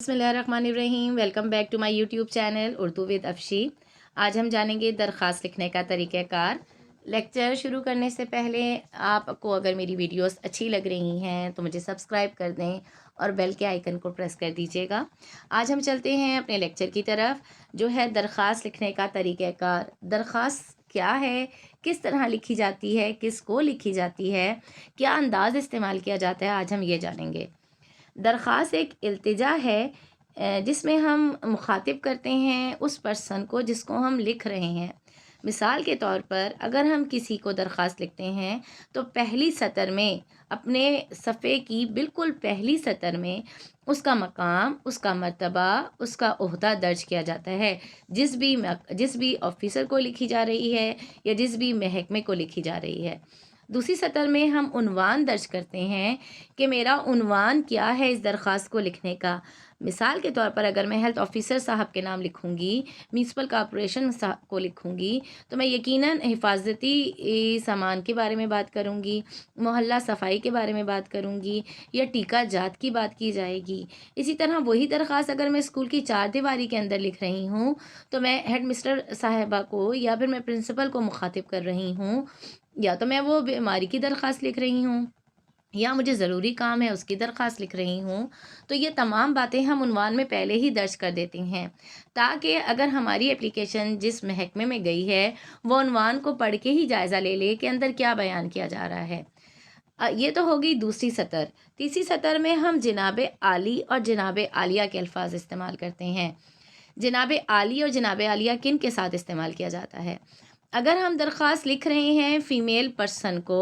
बिस्मिल्लाहिर्रहमानिर्रहीम। Welcome back to my YouTube channel Urdu with Afshi. आज हम जानेंगे दरख्वास्त लिखने का तरीक़ाकार। लेक्चर शुरू करने से पहले आपको अगर मेरी वीडियोस अच्छी लग रही हैं तो मुझे सब्सक्राइब कर दें और बेल के आइकन को प्रेस कर दीजिएगा। आज हम चलते हैं अपने लेक्चर की तरफ, जो है दरख्वास्त लिखने का तरीक़ाकार। दरख्वास्त क्या है, किस तरह लिखी जाती है, किसको लिखी जाती है, क्या अंदाज़ इस्तेमाल किया जाता है, आज हम ये जानेंगे। दरख्वास्त एक इल्तिजा है जिसमें हम मुखातिब करते हैं उस पर्सन को जिसको हम लिख रहे हैं। मिसाल के तौर पर अगर हम किसी को दरख्वास्त लिखते हैं तो पहली सतर में, अपने सफ़े की बिल्कुल पहली सतर में उसका मकाम, उसका मर्तबा, उसका ओहदा दर्ज किया जाता है। जिस भी ऑफिसर को लिखी जा रही है या जिस भी महकमे को लिखी जा रही है। दूसरी सतर में हम उन्वान दर्ज करते हैं कि मेरा उन्वान क्या है इस दरख्वास्त को लिखने का। मिसाल के तौर पर अगर मैं हेल्थ ऑफिसर साहब के नाम लिखूंगी, म्यूनसिपल कॉरपोरेशन को लिखूंगी, तो मैं यकीनन हिफाजती सामान के बारे में बात करूंगी, मोहल्ला सफाई के बारे में बात करूंगी या टीका जात की बात की जाएगी। इसी तरह वही दरख्वास्त अगर मैं स्कूल की चार दीवारी के अंदर लिख रही हूँ तो मैं हेड मिस्टर साहिबा को या फिर मैं प्रिंसिपल को मुखातिब कर रही हूँ, या तो मैं वो बीमारी की दरख्वास्त लिख रही हूँ या मुझे ज़रूरी काम है उसकी दरख्वास्त लिख रही हूँ। तो ये तमाम बातें हम उन्वान में पहले ही दर्ज कर देते हैं, ताकि अगर हमारी एप्लीकेशन जिस महकमे में गई है वो उन्वान को पढ़ के ही जायज़ा ले ले कि अंदर क्या बयान किया जा रहा है। ये तो होगी दूसरी सतर। तीसरी सतर में हम जनाब आली और जनाब आलिया के अल्फाज इस्तेमाल करते हैं। जनाब आली और जनाब आलिया किन के साथ इस्तेमाल किया जाता है? अगर हम दरख्वास्त लिख रहे हैं फ़ीमेल पर्सन को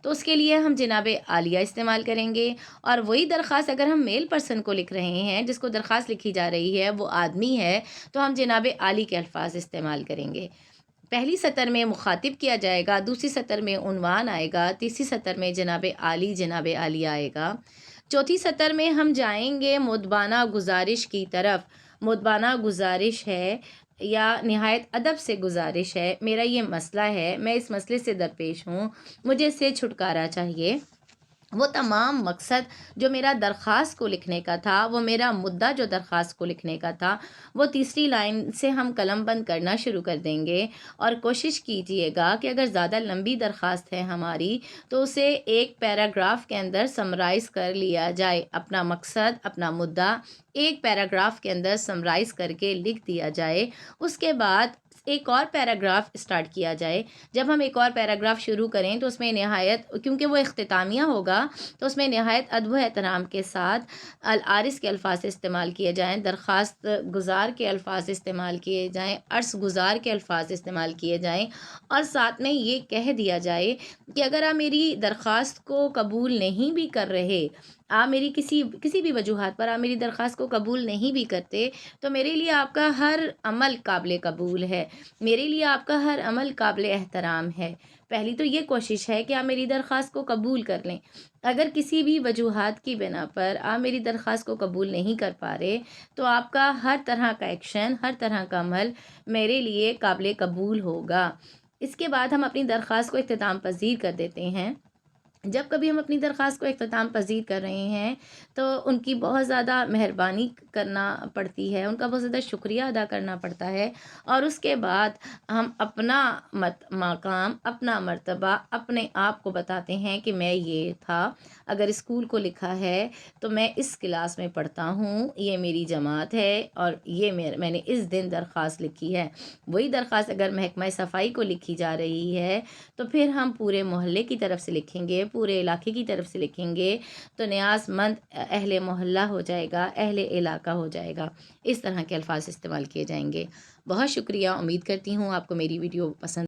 तो उसके लिए हम जनाब आलिया इस्तेमाल करेंगे, और वही दरख्वास्त अगर हम मेल पर्सन को लिख रहे हैं, जिसको दरख्वास्त लिखी जा रही है वो आदमी है, तो हम जनाब आली के अल्फाज इस्तेमाल करेंगे। पहली सतर में मुखातिब किया जाएगा, दूसरी सतर में उन्वान आएगा, तीसरी सतर में जनाब आली जनाब आलिया आएगा। चौथी सतर में हम जाएंगे मुदबाना गुजारिश की तरफ। मुदबाना गुजारिश है या नहायत अदब से गुजारिश है, मेरा ये मसला है, मैं इस मसले से दरपेश हूँ, मुझे इससे छुटकारा चाहिए। वो तमाम मकसद जो मेरा दरख्वास्त को लिखने का था, वो मेरा मुद्दा जो दरख्वास्त को लिखने का था, वो तीसरी लाइन से हम कलम बंद करना शुरू कर देंगे। और कोशिश कीजिएगा कि अगर ज़्यादा लंबी दरख्वास्त है हमारी तो उसे एक पैराग्राफ के अंदर समराइज़ कर लिया जाए। अपना मकसद, अपना मुद्दा एक पैराग्राफ के अंदर समराइज़ करके लिख दिया जाए। उसके बाद एक और पैराग्राफ स्टार्ट किया जाए। जब हम एक और पैराग्राफ शुरू करें तो उसमें नहायत, क्योंकि वो इख्तितामिया होगा, तो उसमें नहायत अदब व एहतराम के साथ अल आरिस के अल्फाज इस्तेमाल किए जाएँ, दरख्वास्त गुजार के अल्फाज इस्तेमाल किए जाएँ, अर्स गुजार के अल्फाज इस्तेमाल किए जाएँ, और साथ में ये कह दिया जाए कि अगर आप मेरी दरख्वास्त को कबूल नहीं भी कर रहे, आप मेरी किसी भी वजूहात पर आप मेरी दरख्वास्त को कबूल नहीं भी करते, तो मेरे लिए आपका हर अमल काबिल कबूल है, मेरे लिए आपका हर अमल काबिल एहतराम है। पहली तो ये कोशिश है कि आप मेरी दरख्वास्त को कबूल कर लें। अगर किसी भी वजूहात की बिना पर आप मेरी दरख्वास्त को कबूल नहीं कर पा रहे, तो आपका हर तरह का एक्शन, हर तरह का अमल मेरे लिए काबिल कबूल होगा। इसके बाद हम अपनी दरख्वास्त को इख्तिताम पज़ीर कर देते हैं। जब कभी हम अपनी दरख्वास्त को इख्तिताम पज़ीर कर रहे हैं तो उनकी बहुत ज़्यादा मेहरबानी करना पड़ती है, उनका बहुत ज़्यादा शुक्रिया अदा करना पड़ता है, और उसके बाद हम अपना मकाम, अपना मर्तबा अपने आप को बताते हैं कि मैं ये था। अगर स्कूल को लिखा है तो मैं इस क्लास में पढ़ता हूँ, ये मेरी जमात है और ये मैंने इस दिन दरख्वास्त लिखी है। वही दरख्वास्त अगर महकमा सफाई को लिखी जा रही है तो फिर हम पूरे मोहल्ले की तरफ से लिखेंगे, पूरे इलाके की तरफ से लिखेंगे, तो न्याज़मंद अहले मोहल्ला हो जाएगा, अहले इलाका हो जाएगा। इस तरह के अल्फाज इस्तेमाल किए जाएंगे। बहुत शुक्रिया, उम्मीद करती हूँ आपको मेरी वीडियो पसंद